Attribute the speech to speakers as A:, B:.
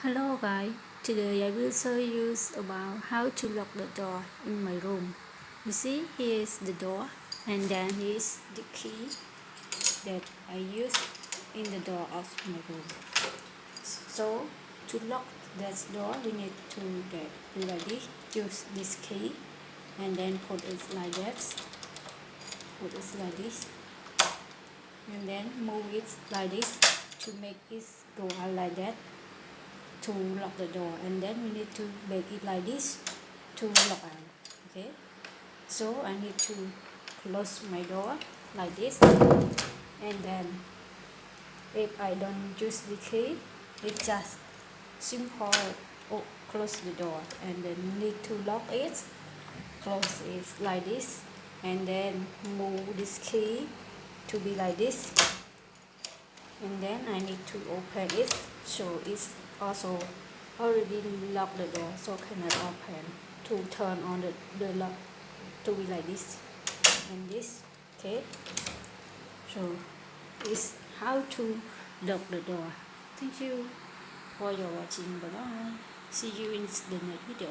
A: Hello guys, today I will show you about how to lock the door in my room. You see, here is the door and then here is the key that I use in the door of my room. So to lock that door we need to do like this, use this key and then put it like that, and then move it like this to make it go out like that to lock the door, and then we need to make it like this to lock out. Okay, so I need to close my door like this, and then if I don't use the key, it's just simple. Close the door and then need to lock it, close it like this, and then move this key to be like this, and then I need to open it, so it's also already locked the door, so cannot open. To turn on the lock to be like this and this. Okay, so it's how to lock the door. Thank you for your watching. Bye bye, see you in the next video.